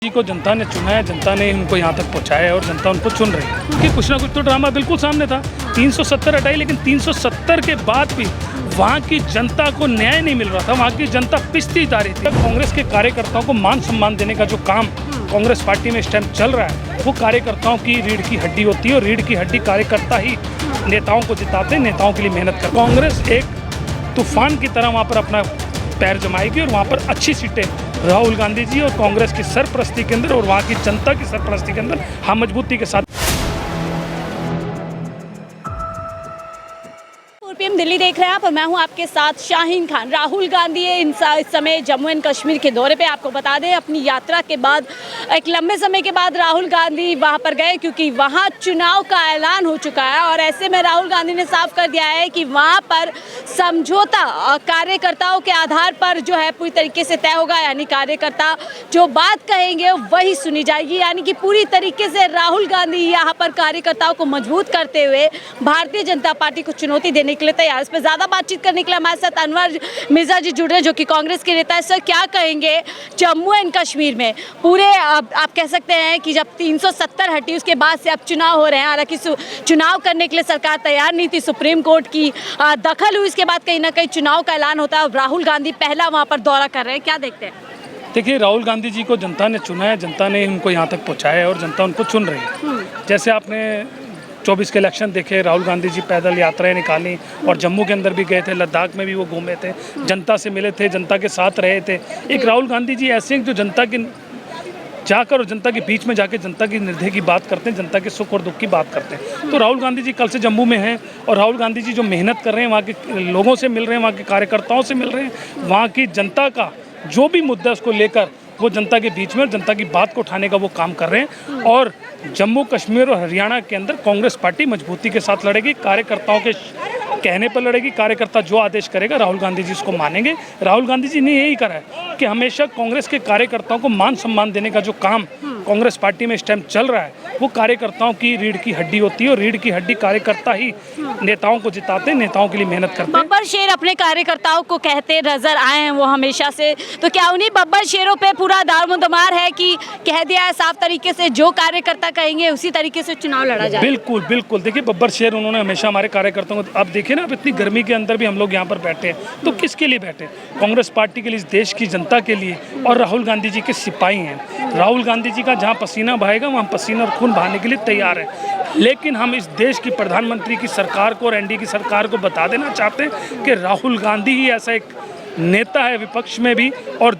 जी को जनता ने चुना है, जनता ने इनको यहाँ तक पहुँचाया है और जनता उनको चुन रही है क्योंकि कुछ ना कुछ तो ड्रामा बिल्कुल सामने था। 370 हटाई, लेकिन 370 के बाद भी वहाँ की जनता को न्याय नहीं मिल रहा था। वहाँ की जनता पिसती जा रही थी। कांग्रेस के कार्यकर्ताओं को मान सम्मान देने का जो काम कांग्रेस पार्टी में इस टाइम चल रहा है, वो कार्यकर्ताओं की रीढ़ की हड्डी होती है और रीढ़ की हड्डी कार्यकर्ता ही नेताओं को जिताते हैं, नेताओं के लिए मेहनत कर। कांग्रेस एक तूफान की तरह वहाँ पर अपना पैर जमाएगी और वहाँ पर अच्छी सीटें राहुल गांधी जी और कांग्रेस की सरपरस्ती के अंदर और वहाँ की जनता की सरपरस्ती के अंदर हम मजबूती के साथ। पीएम दिल्ली देख रहे हैं आप और मैं हूं आपके साथ शाहीन खान। राहुल गांधी इस समय जम्मू एंड कश्मीर के दौरे पे। आपको बता दें, अपनी यात्रा के बाद एक लंबे समय के बाद राहुल गांधी वहां पर गए क्योंकि वहां चुनाव का ऐलान हो चुका है और ऐसे में राहुल गांधी ने साफ कर दिया है कि वहां पर समझौता कार्यकर्ताओं के आधार पर जो है पूरी तरीके से तय होगा, यानी कार्यकर्ता जो बात कहेंगे वही सुनी जाएगी। यानी कि पूरी तरीके से राहुल गांधी यहाँ पर कार्यकर्ताओं को मजबूत करते हुए भारतीय जनता पार्टी को चुनौती देने के लिए तैयार। इस पर ज्यादा बातचीत करने के लिए हमारे साथ अनवर मिर्जा जी जुड़ रहे हैं, जो कि कांग्रेस के नेता है। सर, क्या कहेंगे जम्मू एंड कश्मीर में पूरे आप कह सकते हैं कि जब 370 हटी उसके बाद से अब चुनाव हो रहे हैं, हालांकि चुनाव करने के लिए सरकार तैयार नहीं थी, सुप्रीम कोर्ट की दखल हुई, इसके बाद कहीं ना कहीं चुनाव का ऐलान होता है और राहुल गांधी पहला वहां पर दौरा कर रहे हैं, क्या देखते हैं? देखिए, राहुल गांधी जी को जनता ने चुना है, जनता ने इनको यहाँ तक पहुँचाया है और जनता उनको चुन रही है। जैसे आपने 24 के इलेक्शन देखे, राहुल गांधी जी पैदल यात्राएं निकाली और जम्मू के अंदर भी गए थे, लद्दाख में भी वो घूमे थे, जनता से मिले थे, जनता के साथ रहे थे। एक राहुल गांधी जी ऐसे हैं जो जनता के जाकर और जनता के बीच में जाके जनता की निर्धय की बात करते हैं, जनता के सुख और दुख की बात करते हैं। तो राहुल गांधी जी कल से जम्मू में हैं और राहुल गांधी जी जो मेहनत कर रहे हैं, वहाँ के लोगों से मिल रहे हैं, वहाँ के कार्यकर्ताओं से मिल रहे हैं, वहाँ की जनता का जो भी मुद्दा है उसको लेकर वो जनता के बीच में जनता की बात को उठाने का वो काम कर रहे हैं। और जम्मू कश्मीर और हरियाणा के अंदर कांग्रेस पार्टी मजबूती के साथ लड़ेगी, कार्यकर्ताओं के कहने पर लड़ेगी। कार्यकर्ता जो आदेश करेगा राहुल गांधी जी उसको मानेंगे। राहुल गांधी जी ने यही करा है कि हमेशा कांग्रेस के कार्यकर्ताओं को मान सम्मान देने का जो काम कांग्रेस पार्टी में इस टाइम चल रहा है, वो कार्यकर्ताओं की रीढ़ की हड्डी होती है और रीढ़ की हड्डी कार्यकर्ता ही नेताओं को जिताते हैं, नेताओं के लिए मेहनत करते हैं। बब्बर शेर अपने कार्यकर्ताओं को कहते नजर आए हैं वो हमेशा से, तो क्या उन्हीं बब्बर शेरों पे पूरा दारोमदार है कि कह दिया है साफ तरीके से जो कार्यकर्ता कहेंगे उसी तरीके से चुनाव लड़ा जाए? बिल्कुल बिल्कुल। देखिए, बब्बर शेर उन्होंने हमेशा हमारे कार्यकर्ताओं को, आप देखिए ना, अब इतनी गर्मी के अंदर भी हम लोग यहाँ पर बैठे हैं, तो किसके लिए बैठे? कांग्रेस पार्टी के लिए, इस देश की जनता के लिए। और राहुल गांधी जी के सिपाही हैं। राहुल गांधी जी का जहाँ पसीना बहेगा वहाँ पसीना और खून बहाने के लिए तैयार है। लेकिन हम इस देश की प्रधानमंत्री की सरकार को और एनडीए की सरकार को बता देना चाहते हैं कि राहुल गांधी ही ऐसा एक नेता है विपक्ष में भी और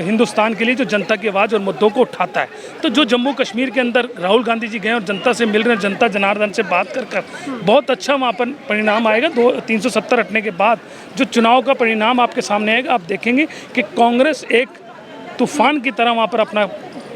हिंदुस्तान के लिए जो जनता की आवाज़ और मुद्दों को उठाता है। तो जो जम्मू कश्मीर के अंदर राहुल गांधी जी गए और जनता से मिल रहे हैं, जनता जनार्दन से बात कर बहुत अच्छा वहाँ पर परिणाम आएगा। 370 हटने के बाद जो चुनाव का परिणाम आपके सामने आएगा, आप देखेंगे कि कांग्रेस एक तूफान की तरह वहाँ पर अपना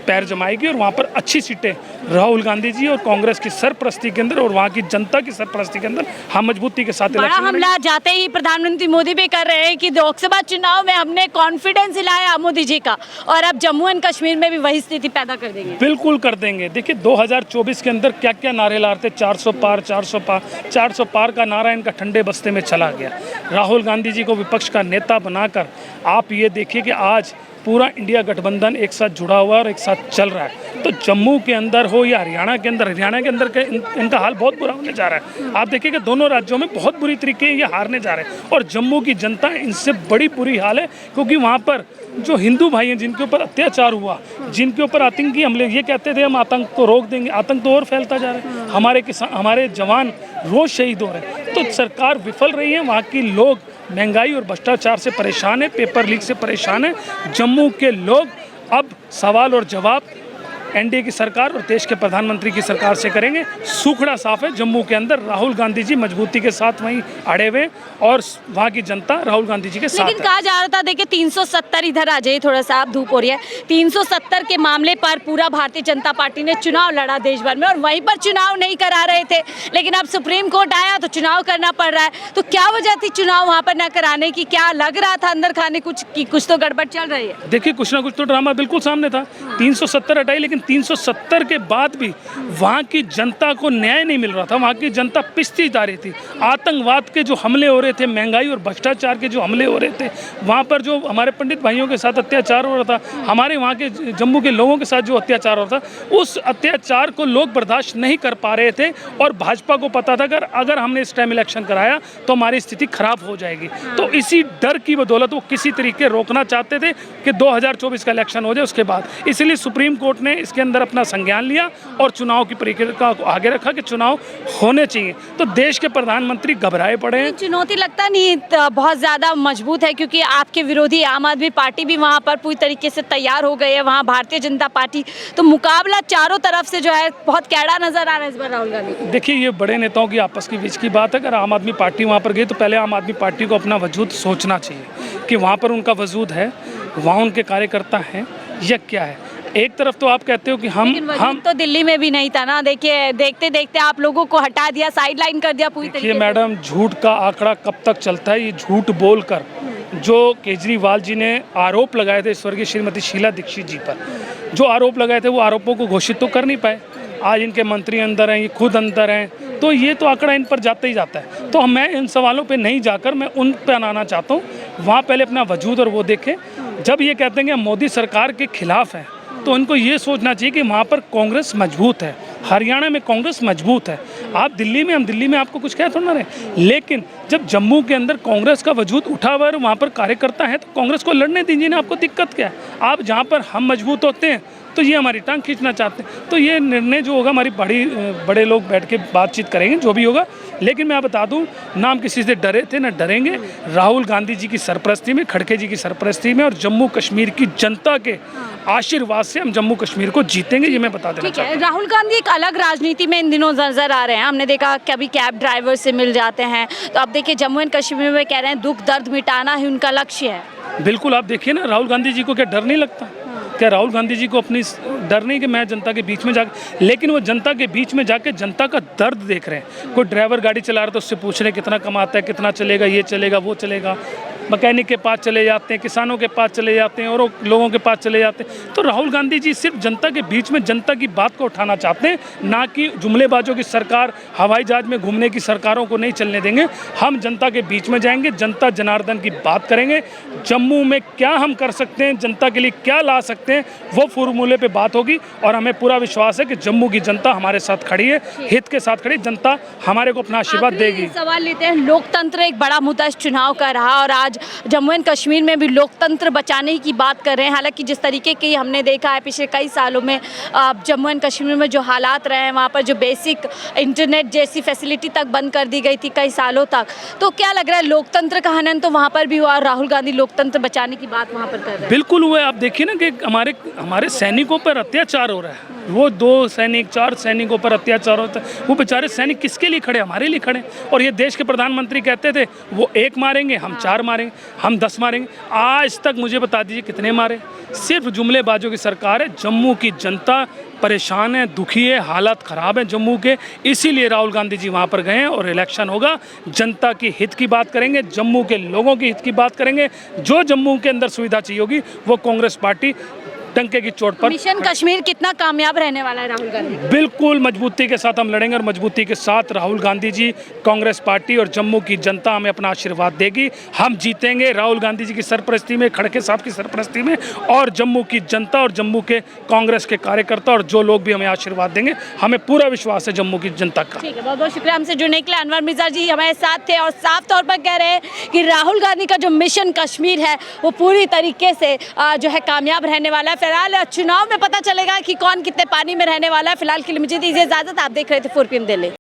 पैर जमाएगी और वहाँ पर अच्छी सीटें राहुल गांधी जी और कांग्रेस की सरपरस्ती के अंदर और वहाँ की जनता की सरपरस्ती के अंदर हम मजबूती के साथ। बड़ा हमला जाते ही प्रधानमंत्री मोदी भी कर रहे हैं कि लोकसभा चुनाव में हमने कॉन्फिडेंस हिलाया मोदी जी का, और अब जम्मू एंड कश्मीर में भी वही स्थिति पैदा कर देंगे। बिल्कुल कर देंगे। देखिए, 2024 के अंदर क्या क्या नारे ला रहे थे, 400 पार 400 पार 400 पार का नारा इनका ठंडे बस्ते में चला गया। राहुल गांधी जी को विपक्ष का नेता बनाकर आप ये देखिए कि आज पूरा इंडिया गठबंधन एक साथ जुड़ा हुआ और एक साथ चल रहा है। तो जम्मू के अंदर हो या हरियाणा के अंदर इनका हाल बहुत बुरा होने जा रहा है। आप देखिए कि दोनों राज्यों में बहुत बुरी तरीके ये हारने जा रहे हैं और जम्मू की जनता इनसे बड़ी बुरी हाल है, क्योंकि वहाँ पर जो हिंदू भाई हैं जिनके ऊपर अत्याचार हुआ, जिनके ऊपर आतंकी हमले, ये कहते थे हम आतंक को रोक देंगे, आतंक तो और फैलता जा रहा है। हमारे जवान रोज शहीद हो रहे हैं। तो सरकार विफल रही है, वहाँ की लोग महंगाई और भ्रष्टाचार से परेशान है, पेपर लीक से परेशान है। जम्मू के लोग अब सवाल और जवाब एनडीए की सरकार और देश के प्रधानमंत्री की सरकार से करेंगे। सूखड़ा साफ है जम्मू के अंदर। राहुल गांधी जी मजबूती के साथ वहीं अड़े हुए और वहाँ की जनता राहुल गांधी जी के साथ। लेकिन कहा जा रहा था, देखिए 370 इधर आ जाइए, थोड़ा सा आप धूप हो रही है, 370 के मामले पर पूरा भारतीय जनता पार्टी ने चुनाव लड़ा देश भर में और वहीं पर चुनाव नहीं करा रहे थे, लेकिन अब सुप्रीम कोर्ट आया तो चुनाव करना पड़ रहा है। तो क्या वजह थी चुनाव वहाँ पर न कराने की? क्या लग रहा था अंदर खाने कुछ तो गड़बड़ चल रही है? देखिए, कुछ ना कुछ तो ड्रामा बिल्कुल सामने था। 370 हटाई, लेकिन 370 के बाद भी वहाँ की जनता को न्याय नहीं मिल रहा था, वहाँ की जनता पिसती जा रही थी। आतंकवाद के जो हमले हो रहे थे, महंगाई और भ्रष्टाचार के जो हमले हो रहे थे, वहाँ पर जो हमारे पंडित भाइयों के साथ अत्याचार हो रहा था, हमारे वहाँ के जम्मू के लोगों के साथ जो अत्याचार हो रहा था, उस अत्याचार को लोग बर्दाश्त नहीं कर पा रहे थे। और भाजपा को पता था कि अगर हमने इस टाइम इलेक्शन कराया तो हमारी स्थिति खराब हो जाएगी। तो इसी डर की बदौलत वो किसी तरीके रोकना चाहते थे कि 2024 का इलेक्शन हो जाए उसके बाद। इसलिए सुप्रीम कोर्ट ने इसके अंदर अपना संज्ञान लिया और चुनाव की प्रक्रिया को आगे रखा कि चुनाव होने चाहिए। तो देश के प्रधानमंत्री घबराए पड़े हैं। चुनौती लगता नहीं बहुत ज़्यादा मजबूत है, क्योंकि आपके विरोधी आम आदमी पार्टी भी वहाँ पर पूरी तरीके से तैयार हो गई है, वहाँ भारतीय जनता पार्टी, तो मुकाबला चारों तरफ से जो है बहुत कैड़ा नजर आ रहा है इस बार राहुल गांधी। देखिए, ये बड़े नेताओं की आपस के बीच की बात है। अगर आम आदमी पार्टी वहाँ पर गई तो पहले आम आदमी पार्टी को अपना वजूद सोचना चाहिए कि वहाँ पर उनका वजूद है, वहाँ उनके कार्यकर्ता हैं या क्या है। एक तरफ तो आप कहते हो कि हम तो दिल्ली में भी नहीं था ना। देखिए, देखते देखते आप लोगों को हटा दिया, साइडलाइन कर दिया पूरी तरीके से। मैडम, झूठ का आंकड़ा कब तक चलता है? ये झूठ बोलकर जो केजरीवाल जी ने आरोप लगाए थे स्वर्गीय श्रीमती शीला दीक्षित जी पर, जो आरोप लगाए थे वो आरोपों को घोषित तो कर नहीं पाए। आज इनके मंत्री अंदर हैं, ये खुद अंदर हैं, तो ये तो आंकड़ा इन पर जाता ही जाता है। तो मैं इन सवालों पे नहीं जाकर मैं उन पे आना चाहता हूँ। वहाँ पहले अपना वजूद और वो देखें। जब ये कहते हैं कि मोदी सरकार के खिलाफ हैं, तो इनको ये सोचना चाहिए कि वहाँ पर कांग्रेस मजबूत है, हरियाणा में कांग्रेस मजबूत है। आप दिल्ली में, हम दिल्ली में आपको कुछ कह थोड़ा रहे, लेकिन जब जम्मू के अंदर कांग्रेस का वजूद उठा हुआ है, वहाँ पर कार्यकर्ता हैं, तो कांग्रेस को लड़ने दीजिए ना। आपको दिक्कत क्या है? आप जहाँ पर हम मजबूत होते हैं तो ये हमारी टांग खींचना चाहते हैं। तो ये निर्णय जो होगा, हमारी बड़े लोग बैठ के बातचीत करेंगे, जो भी होगा। लेकिन मैं बता दूं, ना हम किसी से डरे थे ना डरेंगे। राहुल गांधी जी की सरपरस्ती में, खड़गे जी की सरपरस्ती में और जम्मू कश्मीर की जनता के आशीर्वाद से हम जम्मू कश्मीर को जीतेंगे, ये मैं बता देना चाहता हूं। राहुल गांधी एक अलग राजनीति में इन दिनों नजर आ रहे हैं। हमने देखा कभी कैब ड्राइवर से मिल जाते हैं, तो अब देखिए जम्मू एंड कश्मीर में कह रहे हैं दुख दर्द मिटाना ही उनका लक्ष्य है। बिल्कुल, आप देखिए ना, राहुल गांधी जी को क्या डर नहीं लगता? क्या राहुल गांधी जी को अपनी डर नहीं कि मैं जनता के बीच में जाकर, लेकिन वो जनता के बीच में जाके जनता का दर्द देख रहे हैं। कोई ड्राइवर गाड़ी चला रहा है तो उससे पूछ रहे हैं कितना कमाता है, कितना चलेगा, ये चलेगा, वो चलेगा। मैकेनिक के पास चले जाते हैं, किसानों के पास चले जाते हैं और लोगों के पास चले जाते हैं। तो राहुल गांधी जी सिर्फ जनता के बीच में जनता की बात को उठाना चाहते हैं, ना कि जुमलेबाजों की सरकार, हवाई जहाज में घूमने की सरकारों को नहीं चलने देंगे। हम जनता के बीच में जाएंगे, जनता जनार्दन की बात करेंगे। जम्मू में क्या हम कर सकते हैं, जनता के लिए क्या ला सकते हैं, वो फॉर्मूले पे बात होगी। और हमें पूरा विश्वास है कि जम्मू की जनता हमारे साथ खड़ी है, हित के साथ खड़ी। जनता हमारे को अपना आशीर्वाद देगी। सवाल लेते हैं, लोकतंत्र एक बड़ा मुद्दा इस चुनाव का रहा और आज जम्मू एंड कश्मीर में भी लोकतंत्र बचाने की बात कर रहे हैं। हालांकि जिस तरीके की हमने देखा है पिछले कई सालों में जम्मू एंड कश्मीर में जो हालात रहे हैं, वहाँ पर जो बेसिक इंटरनेट जैसी फैसिलिटी तक बंद कर दी गई थी कई सालों तक, तो क्या लग रहा है लोकतंत्र का हनन तो वहाँ पर भी हुआ और राहुल गांधी लोकतंत्र बचाने की बात वहाँ पर कर रहे हैं? बिल्कुल हुआ। आप देखिए ना कि हमारे सैनिकों पर अत्याचार हो रहा है। वो 2 सैनिक 4 सैनिकों पर अत्याचार होता है। वो बेचारे सैनिक किसके लिए खड़े? हमारे लिए खड़े। और ये देश के प्रधानमंत्री कहते थे वो 1 मारेंगे, हम 4 मारेंगे, हम 10 मारेंगे। आज तक मुझे बता दीजिए कितने मारे? सिर्फ जुमलेबाजों की सरकार है। जम्मू की जनता परेशान है, दुखी है, हालात ख़राब हैं जम्मू के। इसीलिए राहुल गांधी जी वहाँ पर गए हैं और इलेक्शन होगा। जनता की हित की बात करेंगे, जम्मू के लोगों की हित की बात करेंगे। जो जम्मू के अंदर सुविधा चाहिए होगी वो कांग्रेस पार्टी डंके की चोट पर। मिशन कश्मीर कितना कामयाब रहने वाला है राहुल गांधी? बिल्कुल मजबूती के साथ हम लड़ेंगे और मजबूती के साथ राहुल गांधी जी, कांग्रेस पार्टी और जम्मू की जनता हमें अपना आशीर्वाद देगी। हम जीतेंगे राहुल गांधी जी की सरपरस्ती में, खड़गे साहब की सरपरस्ती में, और जम्मू की जनता और जम्मू के कांग्रेस के कार्यकर्ता और जो लोग भी हमें आशीर्वाद देंगे। हमें पूरा विश्वास है जम्मू की जनता का। ठीक है, बहुत बहुत शुक्रिया हमसे जुड़ने के लिए। अनवर मिर्जा जी हमारे साथ थे और साफ तौर पर कह रहे हैं कि राहुल गांधी का जो मिशन कश्मीर है वो पूरी तरीके से जो है कामयाब रहने वाला है। फिलहाल चुनाव में पता चलेगा कि कौन कितने पानी में रहने वाला है। फिलहाल के लिए मुझे दीजिए इजाजत। आप देख रहे थे 4 PM दिल्ली।